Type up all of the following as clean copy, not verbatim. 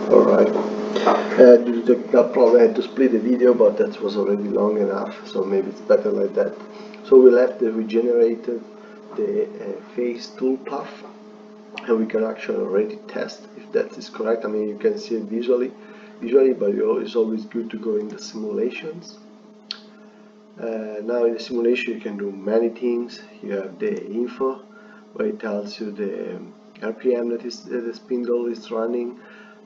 Alright, due to technical problem I had to split the video, but that was already long enough, so maybe it's better like that. So we left the regenerated the face toolpath, and we can actually already test if that is correct. I mean, you can see it visually, but it's always good to go in the simulations. Now in the simulation you can do many things. You have the info where it tells you the RPM that the spindle is running,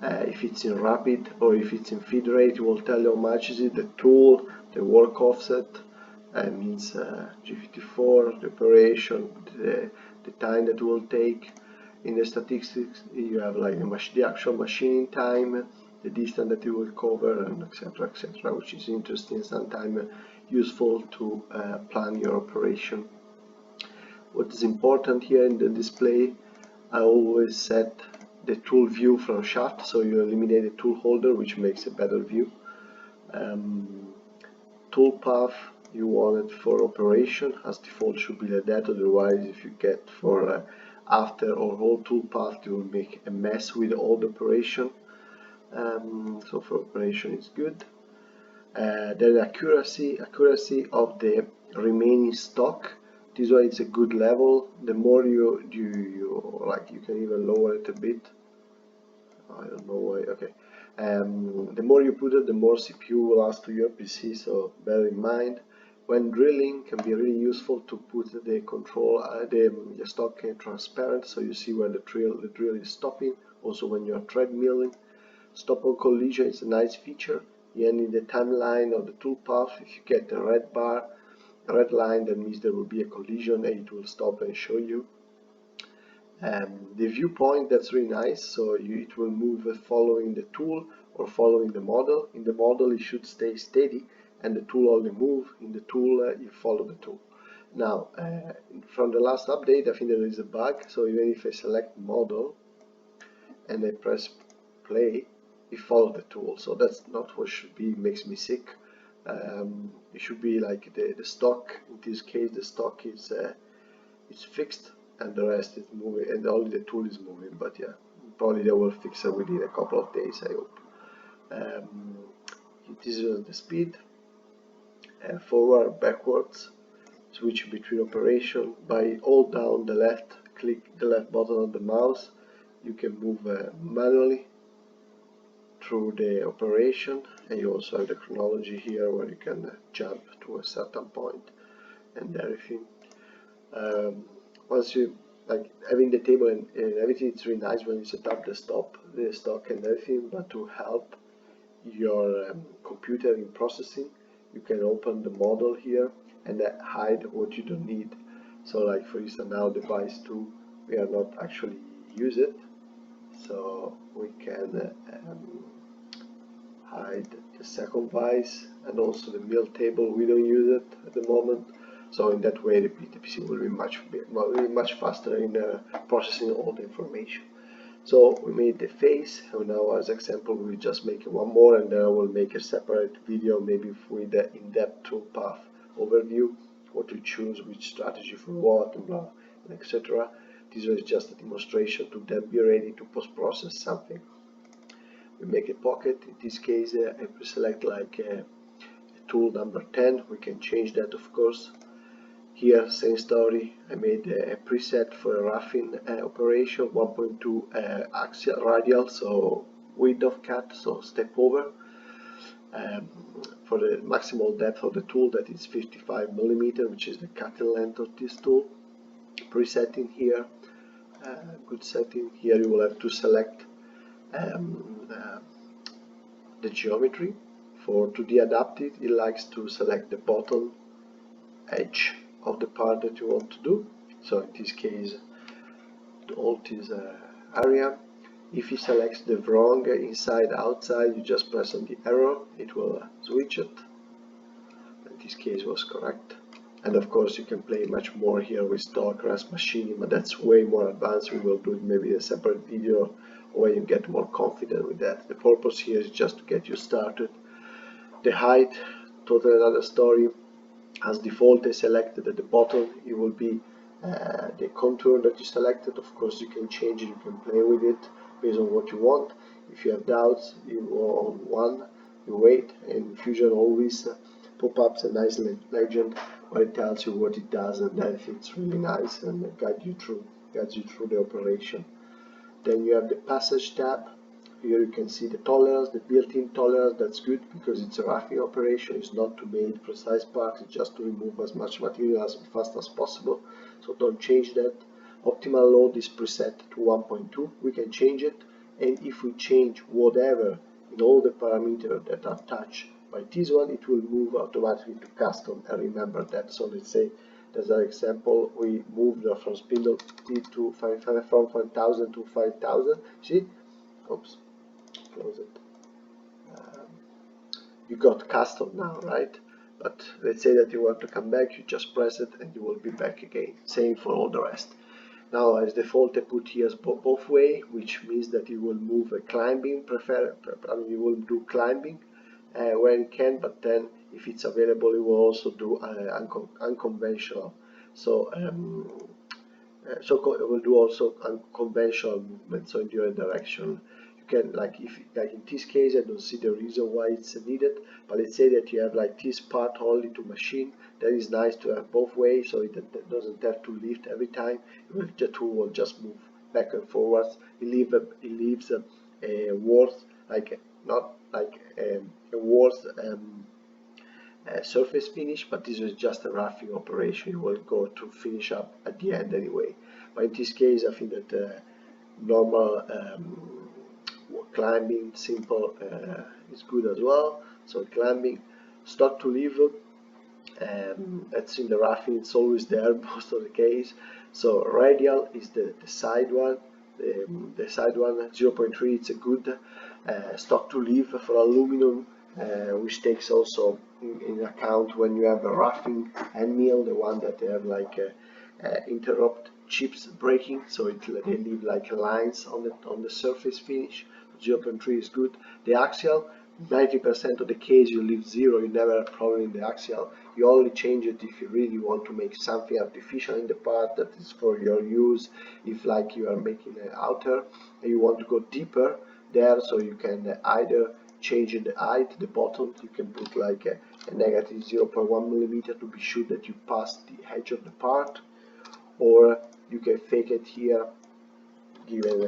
if it's in rapid or if it's in feed rate. It will tell you how much is it, the tool, the work offset, means G54, the operation, the time that will take. In the statistics you have like the actual machining time, the distance that it will cover, and etc., which is interesting, sometimes useful to plan your operation. What is important here in the display, I always set the tool view from shaft, so you eliminate the tool holder, which makes a better view. Toolpath, you want it for operation, as default should be like that, otherwise if you get for after or whole toolpath you will make a mess with all the operation. So for operation it's good. Then accuracy of the remaining stock. This one is a good level. The more you like, you can even lower it a bit. I don't know why. Okay. The more you put it, the more CPU will ask to your PC. So bear in mind. When drilling, can be really useful to put the control, the stock transparent, so you see where the drill is stopping. Also, when you're treadmilling, stop on collision is a nice feature. And in the timeline of the toolpath, if you get the red line, that means there will be a collision and it will stop and show you. The viewpoint, that's really nice, so it will move following the tool or following the model. In the model it should stay steady and the tool only move. In the tool you follow the tool. Now from the last update I think there is a bug, so even if I select model and I press play, it follows the tool, so that's not what should be. It makes me sick. It should be like the stock. In this case the stock is fixed and the rest is moving, and only the tool is moving. But yeah, probably they will fix it within a couple of days, I hope. This is the speed, forward, backwards, switch between operation. By hold down the left, click the left button on the mouse, you can move manually through the operation, and you also have the chronology here where you can jump to a certain point and everything. Once you like having the table and everything, it's really nice when you set up the stock and everything, but to help your computer in processing, you can open the model here and hide what you don't need. So like for instance now device 2, we are not actually use it, so we can hide the second vice, and also the mill table, we don't use it at the moment. So in that way the PC will be much faster in processing all the information. So we made the face, and now as example we just make one more, and then I will make a separate video maybe with the in-depth toolpath overview, what to choose, which strategy for what, and blah, and etc. This was just a demonstration to then be ready to post-process something. We make a pocket. In this case I select like tool number 10. We can change that, of course. Here same story, I made a preset for a roughing operation, 1.2 axial radial, so width of cut, so step over. For the maximal depth of the tool, that is 55 mm, which is the cutting length of this tool. Presetting here, good setting. Here you will have to select the geometry. For 2D adapted, it likes to select the bottom edge of the part that you want to do. So in this case, the alt is area. If you select the wrong inside outside, you just press on the arrow, it will switch it. In this case was correct. And of course you can play much more here with stock, RAS machining, but that's way more advanced. We will do it maybe a separate video where you get more confident with that. The purpose here is just to get you started. The height, totally another story. As default, I selected at the bottom, it will be the contour that you selected. Of course you can change it, you can play with it based on what you want. If you have doubts, you go on one, you wait, and Fusion always pop-ups a nice legend where it tells you what it does, and I think it's really nice and guides you through the operation. Then you have the passage tab. Here you can see the tolerance, the built-in tolerance. That's good because it's a roughing operation. It's not to make precise parts, it's just to remove as much material as fast as possible. So don't change that. Optimal load is preset to 1.2. We can change it, and if we change whatever in all the parameters that are touched by this one, it will move automatically to custom. And remember that. So let's say, as an example, we moved from spindle speed to from 5,000 to 5,000. See? Oops, close it. You got custom now, right? But let's say that you want to come back, you just press it and you will be back again. Same for all the rest. Now, as default, I put here both way, which means that you will move a climbing, you will do climbing when you can, but then if it's available, you will also do unconventional. So it will do also unconventional movement, so in your direction. You can, like in this case, I don't see the reason why it's needed, but let's say that you have like this part only to machine. That is nice to have both ways, so it doesn't have to lift every time. The tool will just move back and forwards. It leaves a worth, like not like a worth surface finish, but this is just a roughing operation. You will go to finish up at the end anyway. But in this case, I think that normal climbing, simple, is good as well. So climbing, start to leave, that's in the roughing, it's always there most of the case. So radial is the side one. The side one, 0.3, it's a good stock to leave for aluminum, which takes also in account when you have a roughing hand mill, the one that they have like interrupt chips breaking, so they leave like lines on the surface finish. 0.3 is good. The axial, 90% of the case you leave 0, you never have a problem in the axial. You only change it if you really want to make something artificial in the part that is for your use. If like you are making an outer and you want to go deeper there, so you can either change the height, the bottom, you can put like a negative 0.1 millimeter to be sure that you pass the edge of the part, or you can fake it here, given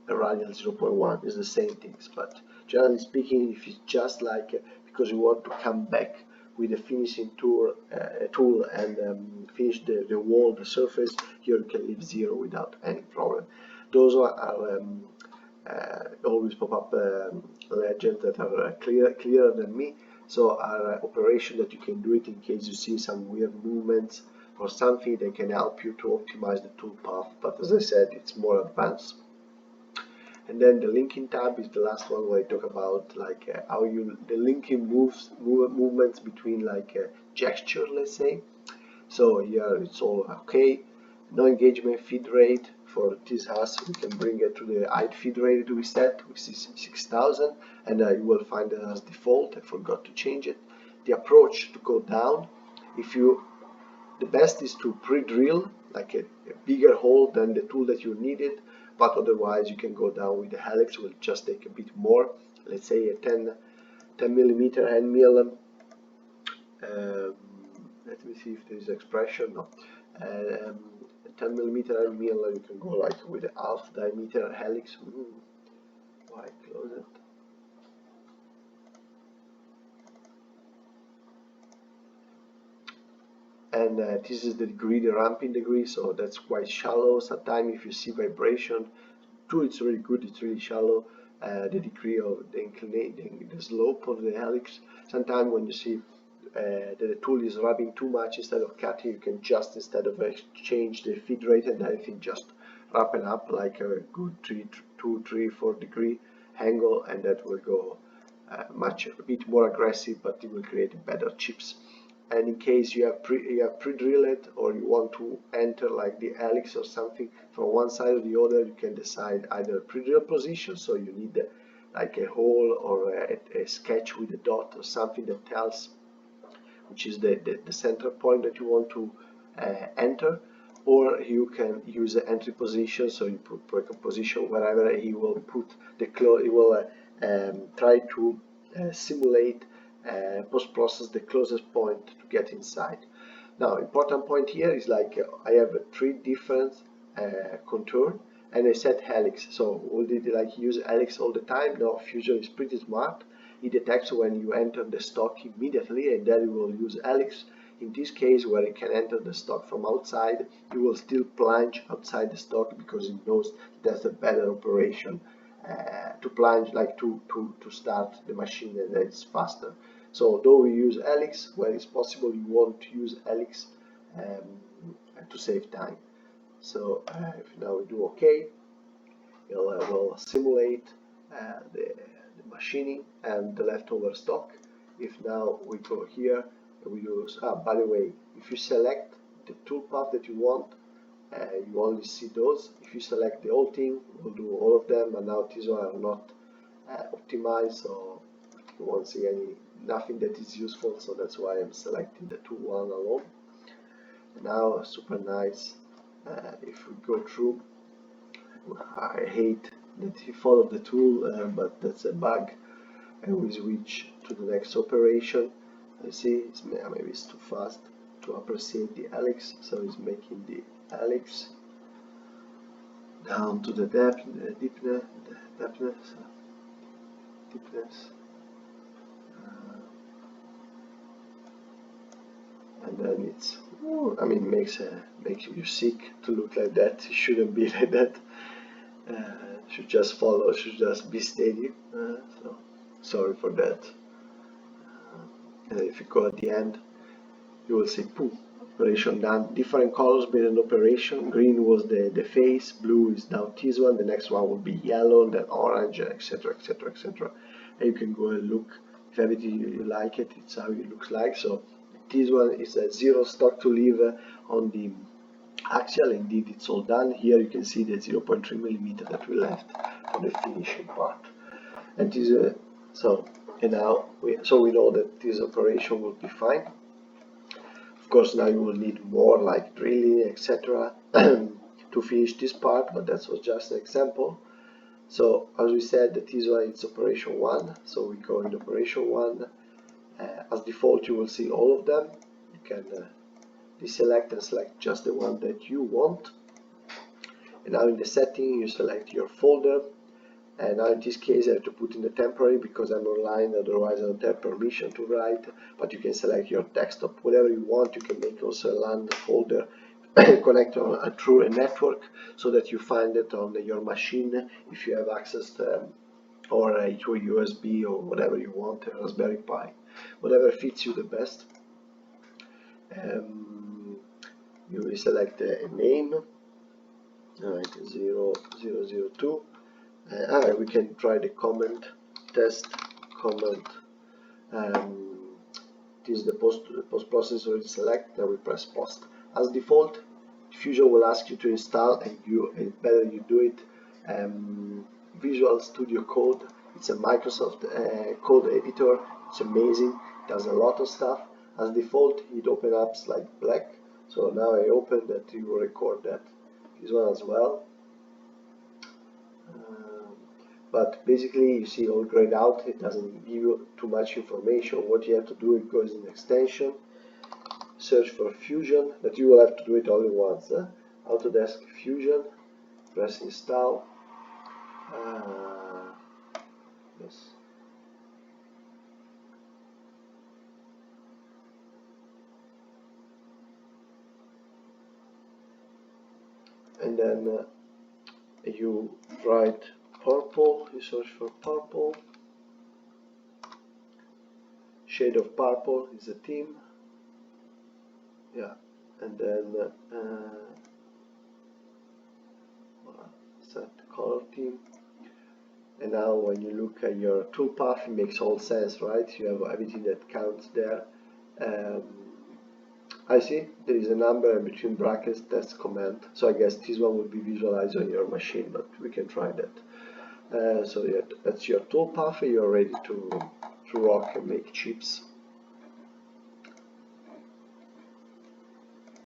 a radial 0.1 is the same things. But generally speaking, if it's just like because you want to come back with a finishing tool and finish the wall, the surface, here you can leave 0 without any problem. Those are always pop up legends that are clearer than me, so are operation that you can do it in case you see some weird movements or something. They can help you to optimize the toolpath, but as I said, it's more advanced. And then the linking tab is the last one where I talk about like how the linking movements between like gesture, let's say. So here it's all okay. No engagement feed rate for this house, we can bring it to the height feed rate to be set, which is 6000, and you will find it as default. I forgot to change it. The approach to go down, the best is to pre-drill like a bigger hole than the tool that you needed, but otherwise you can go down with the helix. Will just take a bit more, let's say a 10 millimeter hand mill. Let me see if there is expression. No. 10 millimeter hand mill, you can go like with a half diameter helix. Why close it? And this is the degree, the ramping degree, so that's quite shallow. Sometimes if you see vibration, too, it's really good, it's really shallow. The degree of the inclination, the slope of the helix. Sometimes when you see that the tool is rubbing too much, instead of cutting, you can just, instead of change the feed rate and everything, just wrap it up like a good 2, 3, 4 degree angle, and that will go a bit more aggressive, but it will create better chips. And in case you have pre-drilled it, or you want to enter like the helix or something from one side or the other, you can decide either pre-drill position, so you need like a hole or a sketch with a dot or something that tells which is the center point that you want to enter, or you can use the entry position, so you put a position wherever he will put the he will try to simulate post-process the closest point to get inside. Now, important point here is like I have 3 different contour, and I set helix. So will it like use helix all the time? No, Fusion is pretty smart. It detects when you enter the stock immediately, and then it will use helix. In this case, where it can enter the stock from outside, it will still plunge outside the stock because it knows that's a better operation to plunge, like to start the machine, and it's faster. So although we use helix, where it's possible you want to use helix to save time. So if now we do OK, we'll simulate the machining and the leftover stock. If now we go here, we use, by the way, if you select the toolpath that you want, you only see those. If you select the whole thing, we'll do all of them, and now these are not optimized, so you won't see nothing that is useful, so that's why I'm selecting the tool one alone. And now super nice. If we go through, I hate that he followed the tool, but that's a bug, and we switch to the next operation. You see, maybe it's too fast to appreciate the helix, so it's making the helix down to the depth, the deepness, and then it's, I mean, makes you sick to look like that. It shouldn't be like that. Should just follow, should just be steady. So sorry for that. And if you go at the end, you will see poof, operation done. Different colors made an operation. Green was the face, blue is now this one, the next one will be yellow, then orange, etc, etc, etc. And you can go and look if everything you like it, it's how it looks like. So this one is a 0 stock to leave on the axial. Indeed, it's all done. Here you can see the 0.3 millimeter that we left for the finishing part. And this and now we know that this operation will be fine. Of course, now you will need more like drilling, etc. to finish this part, but that was just an example. So as we said, that this one is operation 1, so we go in operation 1. As default, you will see all of them. You can deselect and select just the one that you want. And now in the setting, you select your folder. And now in this case, I have to put in the temporary because I'm online, otherwise I don't have permission to write. But you can select your desktop, whatever you want. You can make also a LAN folder connect through a network so that you find it on your machine if you have access to, or to a USB or whatever you want, a Raspberry Pi, whatever fits you the best. You will select a name, right, 0002. We can try the comment test comment. This is the post processor is select. Then we press post. As default, Fusion will ask you to install, and better you do it. Visual Studio Code. It's a Microsoft code editor. It's amazing. It does a lot of stuff. As default, it opens up like black. So now I open that, you will record that. This one as well. But basically, you see all grayed out. It doesn't give you too much information. What you have to do, it goes in extension, search for Fusion, that you will have to do it only once. Autodesk Fusion, press install. Yes. And then you write purple, you search for purple, shade of purple is a theme, yeah, and then set the color theme. And now when you look at your toolpath, it makes all sense, right? You have everything that counts there. I see there is a number in between brackets, that's command, so I guess this one will be visualized on your machine, but we can try that. So yeah, that's your toolpath. You're ready to rock and make chips.